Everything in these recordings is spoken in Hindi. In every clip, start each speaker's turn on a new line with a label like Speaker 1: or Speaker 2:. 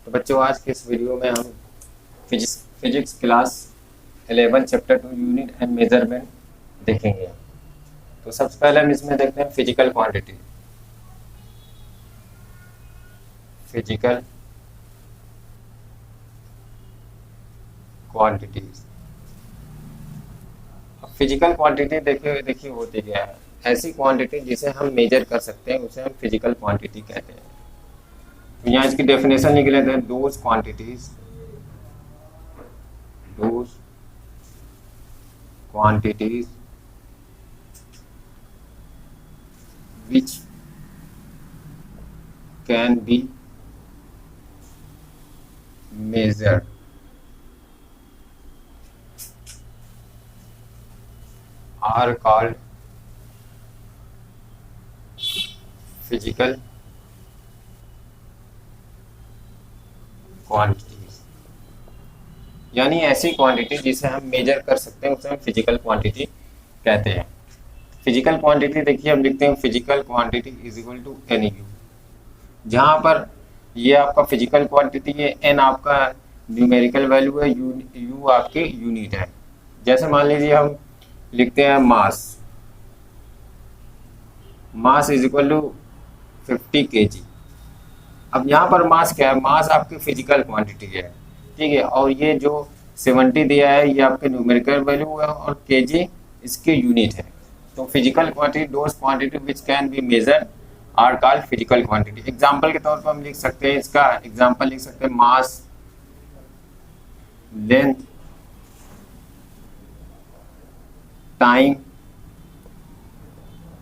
Speaker 1: तो बच्चों आज के इस वीडियो में हम physics class 11 chapter 2 unit and measurement देखेंगे। तो सबसे पहले हम इसमें देखते हैं फिजिकल क्वांटिटीज। अब फिजिकल क्वांटिटी देखिए होती क्या है। ऐसी क्वांटिटी जिसे हम मेजर कर सकते हैं उसे हम फिजिकल क्वांटिटी कहते हैं। तो यहाँ इसकी डेफिनेशन लिख लेते हैं, those quantities which can be measured are called physical quantities। यानी ऐसी क्वांटिटी जिसे हम मेजर कर सकते हैं उसे हम फिजिकल क्वांटिटी कहते हैं। फिजिकल क्वांटिटी देखिए हम लिखते हैं physical quantity is equal to n u, जहाँ पर ये आपका फिजिकल क्वांटिटी है, एन आपका न्यूमेरिकल वैल्यू है, यू आपके यूनिट है। जैसे मान लीजिए हम लिखते हैं mass is equal to 50 kg। अब यहाँ पर मास क्या है, मास आपकी फिजिकल क्वांटिटी है, ठीक है। और ये जो 70 दिया है ये आपके न्यूमेरिकल वैल्यू है और केजी इसके यूनिट है। तो physical quantity those quantity which can be measured are called physical quantity. Example के तौर पर हम लिख सकते हैं, इसका एग्जांपल लिख सकते हैं मास, लेंथ, टाइम।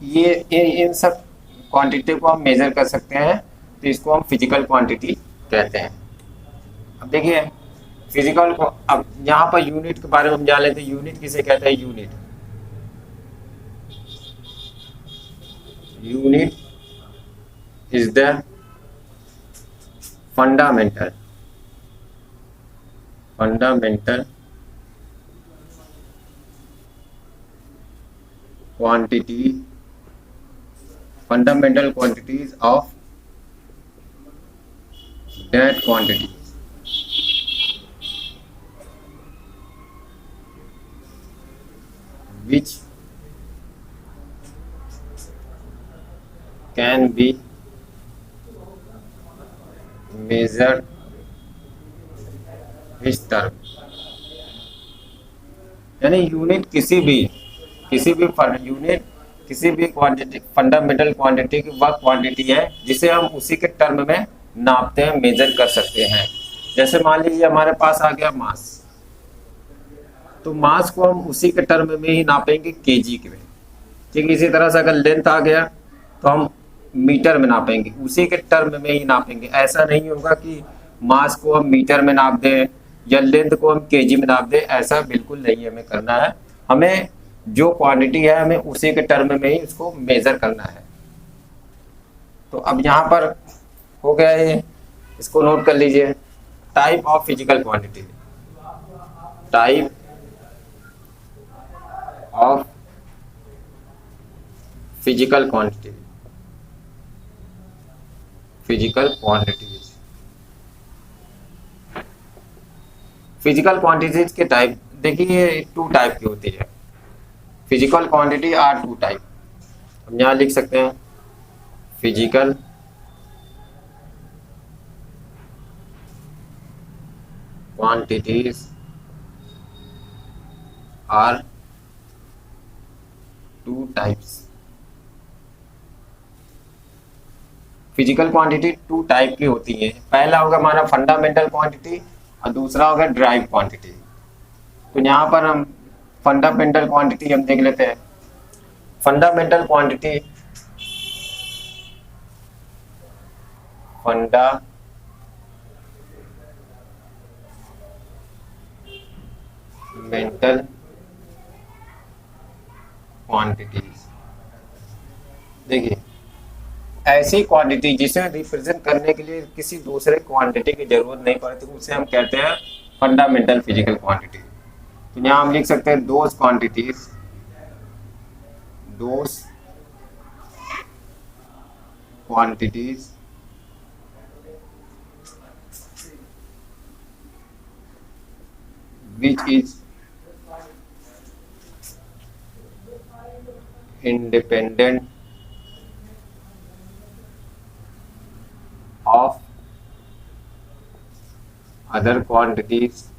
Speaker 1: ये इन सब क्वांटिटी को हम मेजर कर सकते हैं, तो इसको हम फिजिकल क्वांटिटी कहते हैं। अब देखिए फिजिकल को, अब यहाँ पर यूनिट के बारे में हम जान लेते हैं। यूनिट किसे कहते हैं, unit is the fundamental quantities of that quantity which can be measured with term। यानी यूनिट किसी भी यूनिट किसी भी क्वांटिटी, फंडामेंटल क्वांटिटी की वह क्वांटिटी है जिसे हम उसी के टर्म में नापते हैं, मेजर कर सकते हैं। जैसे मान लीजिए हमारे पास आ गया मास, तो मास को हम उसी के टर्म में ही नापेंगे केजी के में, ठीक है। इसी तरह से अगर लेंथ आ गया तो हम मीटर में नापेंगे, उसी के टर्म में ही नापेंगे। ऐसा नहीं होगा कि मास को हम मीटर में नाप दें या लेंथ को हम केजी में नाप दें, ऐसा बिल्कुल नहीं हमें करना है। हमें जो क्वांटिटी है हमें उसी के टर्म में ही उसको मेजर करना है। तो अब यहाँ पर हो गया ये, इसको नोट कर लीजिए। Type of physical quantity, type of physical quantities के टाइप देखिए 2 टाइप की होती है। Physical quantity are 2 type. हम यहाँ लिख सकते हैं physical quantities are 2 types. Physical quantity 2 type की होती है। पहला होगा हमारा फंडामेंटल क्वांटिटी और दूसरा होगा ड्राइव क्वांटिटी। तो यहाँ पर हम फंडामेंटल क्वांटिटी हम देख लेते हैं। फंडामेंटल क्वांटिटी देखिए ऐसी क्वांटिटी जिसे रिप्रेजेंट करने के लिए किसी दूसरे क्वांटिटी की जरूरत नहीं पड़ती, उसे हम कहते हैं फंडामेंटल फिजिकल क्वांटिटी। तो यहाँ हम लिख सकते हैं those quantities which is independent of other quantities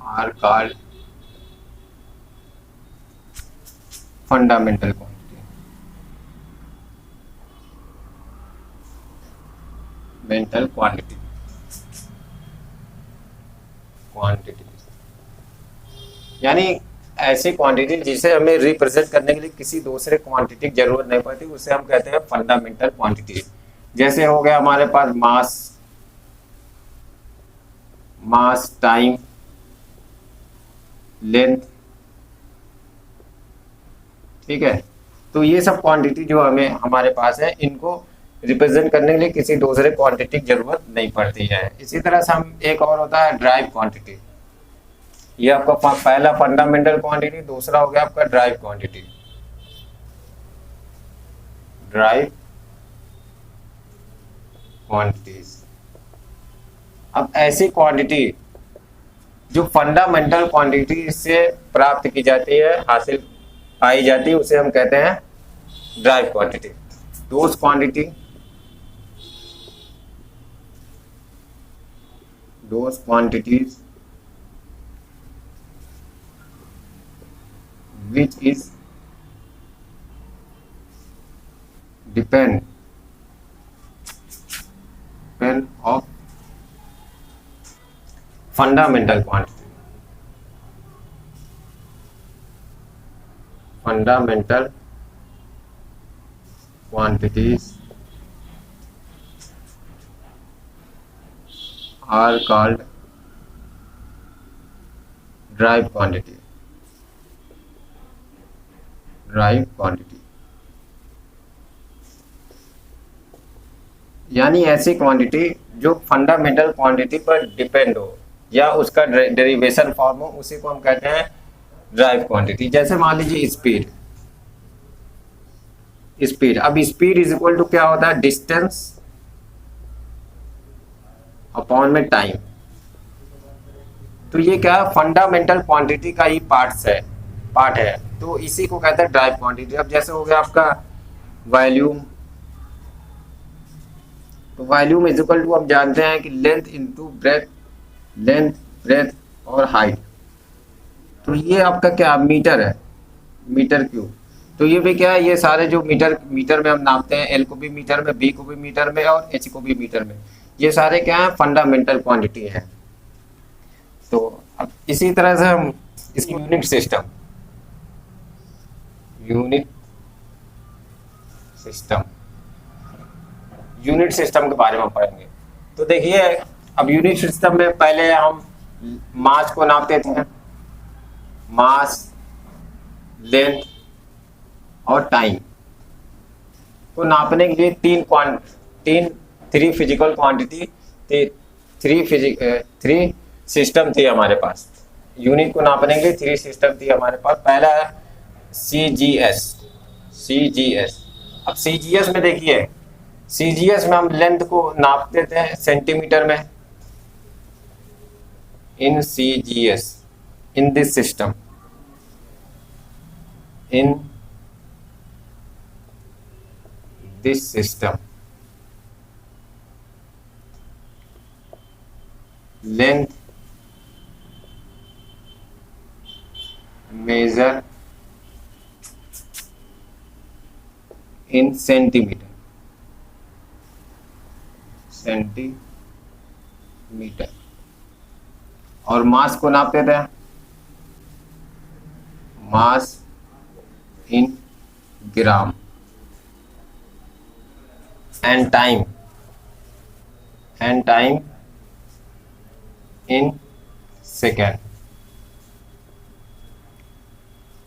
Speaker 1: are called fundamental quantity. Mental quantity यानी ऐसी क्वांटिटी जिसे हमें रिप्रेजेंट करने के लिए किसी दूसरे क्वांटिटी की जरूरत नहीं पड़ती, उसे हम कहते हैं फंडामेंटल क्वांटिटी। जैसे हो गया हमारे पास मास, टाइम, लेंथ, ठीक है। तो ये सब क्वांटिटी जो हमें हमारे पास है, इनको रिप्रेजेंट करने के लिए किसी दूसरे क्वांटिटी की जरूरत नहीं पड़ती है। इसी तरह से हम एक और होता है ड्राइव क्वांटिटी। ये आपका पहला फंडामेंटल क्वांटिटी, दूसरा हो गया आपका ड्राइव क्वांटिटी। ड्राइव क्वांटिटीज, अब ऐसी क्वांटिटी जो फंडामेंटल क्वांटिटी से प्राप्त की जाती है, हासिल पाई जाती है, उसे हम कहते हैं drive quantity. Those quantities which is depend of fundamental quantities are called drive quantity। यानी ऐसी क्वांटिटी जो फंडामेंटल क्वांटिटी पर डिपेंड हो या उसका डेरिवेशन फॉर्म हो, उसी को हम कहते हैं ड्राइव क्वांटिटी। जैसे मान लीजिए स्पीड। अब स्पीड इज इक्वल टू क्या होता है, डिस्टेंस अपॉन में टाइम। तो ये क्या फंडामेंटल क्वांटिटी का ही पार्ट है, तो इसी को कहते हैं ड्राइव क्वांटिटी। अब जैसे हो गया आपका वॉल्यूम, तो वॉल्यूम इज इक्वल टू हम जानते हैं कि लेंथ इंटू ब्रेथ और हाइट। तो ये आपका क्या मीटर है, मीटर क्यूब। तो ये भी क्या है, ये सारे जो मीटर में हम नापते हैं, एल को भी मीटर में, बी को भी मीटर में और एच को भी मीटर में, ये सारे क्या है फंडामेंटल क्वांटिटी है। तो अब इसी तरह से हम इसकी यूनिट सिस्टम के बारे में पढ़ेंगे। तो देखिए, अब यूनिट सिस्टम में पहले हम मास को नापते थे, मास, लेंथ और टाइम को नापने के लिए three physical quantity, three system थी हमारे पास। यूनिट को नापने के लिए थ्री सिस्टम थी हमारे पास। पहला है CGS। अब CGS में देखिए, CGS में हम लेंथ को नापते थे सेंटीमीटर में। In CGS, in this system, length measure in centimeter और मास को नापते थे mass in gram and time in second,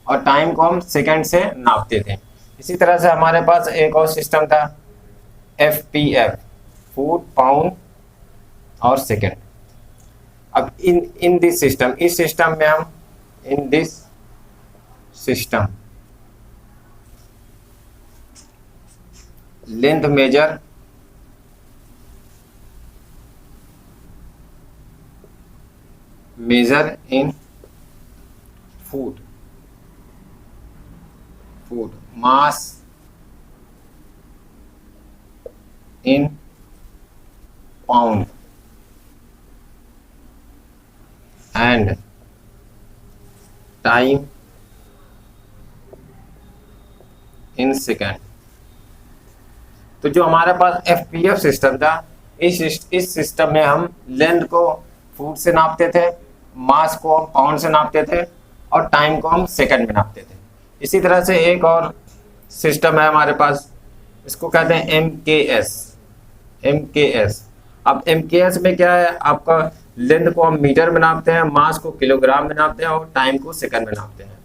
Speaker 1: और टाइम को हम सेकेंड से नापते थे। इसी तरह से हमारे पास एक और सिस्टम था FPF, फुट, पाउंड और सेकेंड। अब इन दिस सिस्टम, इस सिस्टम में हम in this system length measure measure in foot, mass in pound and time in second. तो जो हमारे पास एफपीएफ सिस्टम था, इस सिस्टम में हम लेंथ को फुट से नापते थे, मास को हम पाउंड से नापते थे और टाइम को हम सेकंड में नापते थे। इसी तरह से एक और सिस्टम है हमारे पास, इसको कहते हैं एमकेएस। अब एमकेएस में क्या है, आपका लेंथ को हम मीटर में नापते हैं, मास को किलोग्राम में नापते हैं और टाइम को सेकंड में नापते हैं।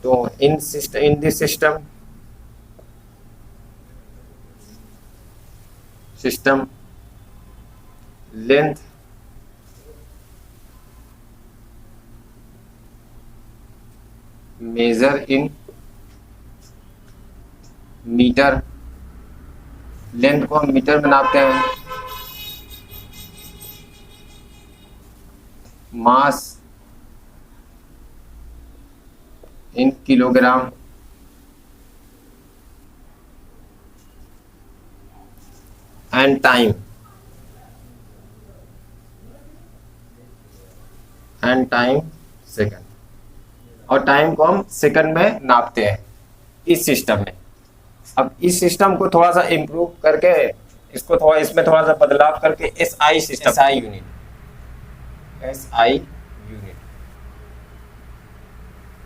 Speaker 1: तो in this system length measure in metre, length को हम मीटर में नापते हैं, mass in kilogram and time second, और टाइम को हम सेकंड में नापते हैं इस सिस्टम में। अब इस सिस्टम को थोड़ा सा इम्प्रूव करके, इसको थोड़ा इसमें थोड़ा सा बदलाव करके एसआई सिस्टम, एसआई यूनिट,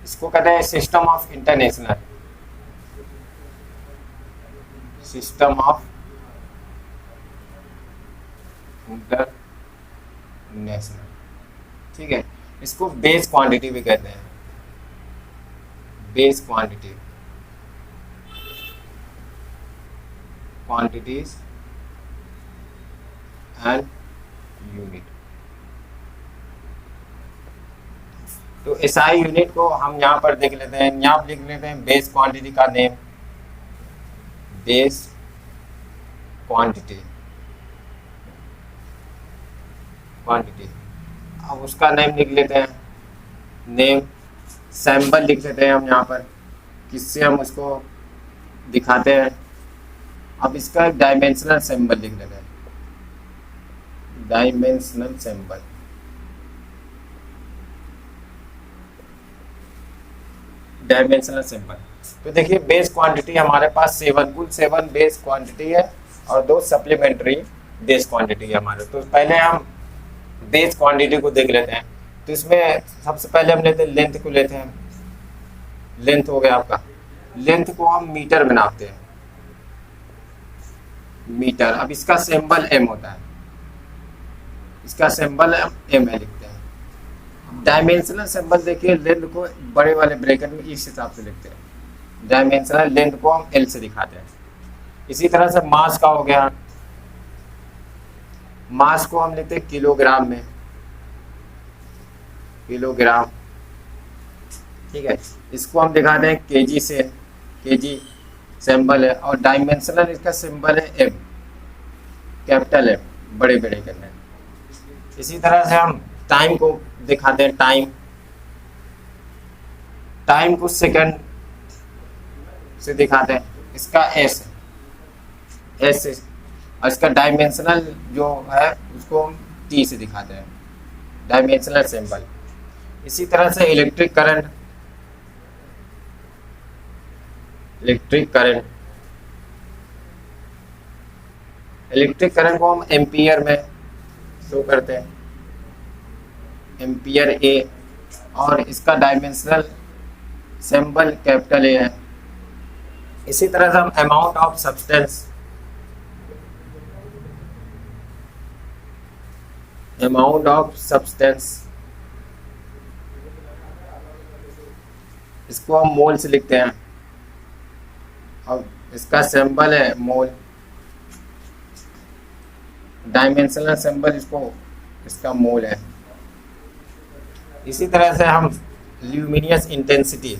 Speaker 1: इसको कहते हैं सिस्टम ऑफ इंटरनेशनल, ठीक है। इसको बेस क्वांटिटी भी कहते हैं, बेस क्वांटिटीज एंड यूनिट। तो एसआई यूनिट को हम यहाँ पर देख लेते हैं, यहाँ लिख लेते हैं बेस क्वांटिटी का नेम, बेस क्वांटिटी, अब उसका नेम लिख लेते हैं, नेम सैंपल लिख लेते हैं हम यहाँ पर, किससे हम उसको दिखाते हैं। अब इसका एक डायमेंशनल सिंबल लिख लेते हैं, डायमेंशनल सिंबल, तो देखिए बेस क्वांटिटी हमारे पास 7, कुल 7 बेस क्वांटिटी है और 2 सप्लीमेंट्री बेस क्वांटिटी है हमारे। तो पहले हम बेस क्वांटिटी को देख लेते हैं। तो इसमें सबसे पहले हम लेते हैं लेंथ को, लेते हैं लेंथ हो गया आपका, लेंथ को हम मीटर में नापते हैं, मीटर। अब इसका सिंबल एम होता है, इसका सिंबल एम है लिखते हैं। डायमेंशनल सिंबल देखिए, लेंथ को बड़े वाले ब्रैकेट में इस हिसाब से लिखते हैं, डायमेंशनल लेंथ को हम एल से दिखाते हैं। इसी तरह से मास का हो गया, मास को हम लिखते हैं किलोग्राम में, किलोग्राम, ठीक है। इसको हम दिखाते हैं केजी से, केजी सिंबल है, और डायमेंशनल इसका सिंबल है एम, कैपिटल एम, बड़े बड़े करने। इसी तरह से हम टाइम को दिखाते हैं, टाइम को सेकंड से दिखाते हैं, इसका एस और इसका डायमेंशनल जो है उसको हम टी से दिखाते हैं, डायमेंशनल सिंबल। इसी तरह से इलेक्ट्रिक करंट को हम एम्पियर में शो करते हैं, एम्पियर ए, और इसका डायमेंशनल सिंबल कैपिटल ए है। इसी तरह से हम अमाउंट ऑफ सब्सटेंस, इसको हम मोल से लिखते हैं, और इसका सिंबल है मोल, डायमेंशनल सिंबल इसका मोल है। इसी तरह से हम ल्यूमिनियस इंटेंसिटी,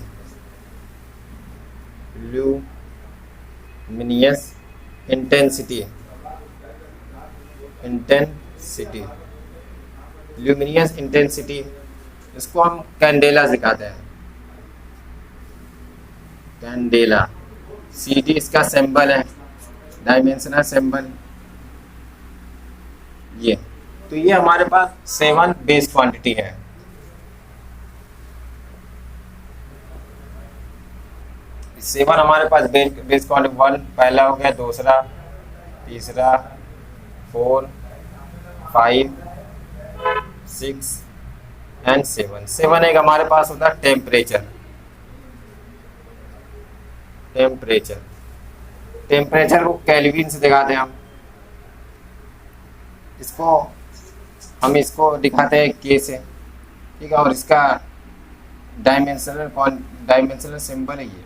Speaker 1: ल्यूमिनियस इंटेंसिटी, इसको हम कैंडेला दिखाते हैं, कैंडेला। सी डी इसका सिंबल है, डायमेंशनल सिंबल ये। तो ये हमारे पास 7 बेस क्वांटिटी है। सेवन हमारे पास बेस क्वांटिटी 1 पहला हो गया, दूसरा, तीसरा, 4, 5, 6 एंड 7। 7 एक हमारे पास होता है टेम्परेचर। टेम्परेचर को केल्विन से दिखाते हैं हम, इसको दिखाते हैं के से, ठीक है। और इसका डायमेंशनल सिंबल है ये,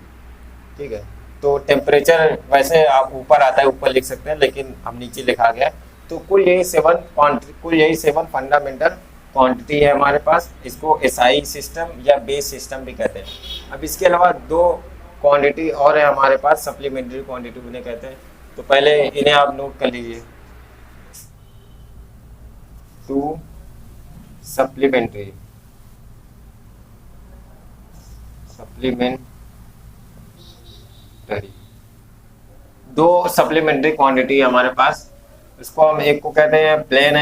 Speaker 1: ठीक है। तो टेम्परेचर वैसे आप ऊपर आता है, ऊपर लिख सकते हैं, लेकिन हम नीचे लिखा गया। तो कुल यही 7 फंडामेंटल क्वांटिटी है हमारे पास। इसको एसआई सिस्टम या बेस सिस्टम भी कहते हैं। अब इसके अलावा 2 क्वांटिटी और है हमारे पास, सप्लीमेंट्री क्वांटिटी उन्हें कहते हैं। तो पहले इन्हें आप नोट कर लीजिए। 2 सप्लीमेंट्री 2 सप्लीमेंट्री क्वांटिटी हमारे पास। इसको हम एक को कहते हैं प्लेन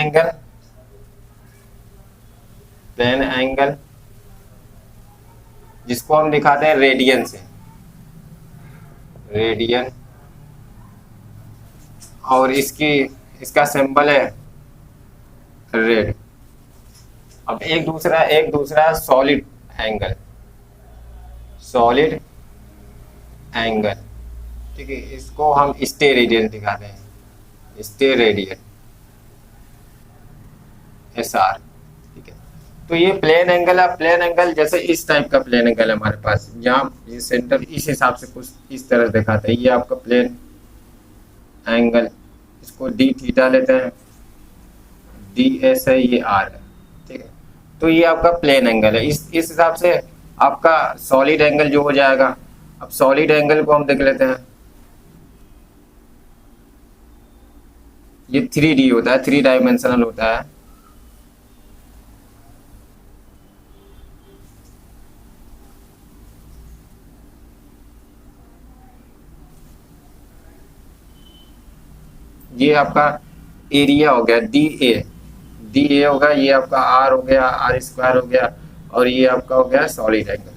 Speaker 1: एंगल, जिसको हम दिखाते हैं रेडियन से, रेडियन। और इसका सिंबल है रेड। अब एक दूसरा सॉलिड एंगल, ठीक है। इसको हम स्टे रेडियन दिखाते हैं, स्टे रेडियन, SR, ठीक है। तो ये प्लेन एंगल है। प्लेन एंगल जैसे इस टाइप का प्लेन एंगल है हमारे पास, जहाँ ये सेंटर इस हिसाब से कुछ इस तरह दिखाता है। ये आपका प्लेन एंगल, इसको डी थीटा लेते हैं, DS है, ये R है, ठीक है। तो ये आपका प्लेन एंगल है। इस हिसाब से आपका सॉलिड एंगल जो हो जाएगा। अब सॉलिड एंगल को हम देख लेते हैं। ये 3D होता है, 3 डायमेंशनल होता है। ये आपका एरिया हो गया DA होगा, ये आपका R हो गया, R² हो गया, और ये आपका हो गया सॉलिड एंगल।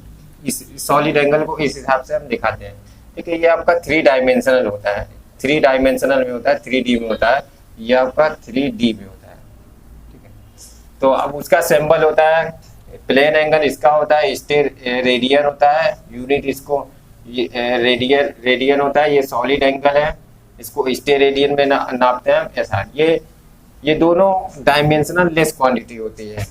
Speaker 1: इस सॉलिड एंगल को इस हिसाब से हम दिखाते हैं, ठीक है। ये आपका 3 डायमेंशनल होता है, 3 डायमेंशनल में होता है, 3D में होता है, ये आपका 3D में होता है, ठीक है। तो अब उसका सिंबल होता है प्लेन एंगल, इसका होता है स्टे रेडियन होता है, यूनिट इसको रेडियन होता है। ये सॉलिड एंगल है, इसको स्टे रेडियन में नापते हैं SR। ये दोनों डायमेंशनल लेस क्वांटिटी होती है।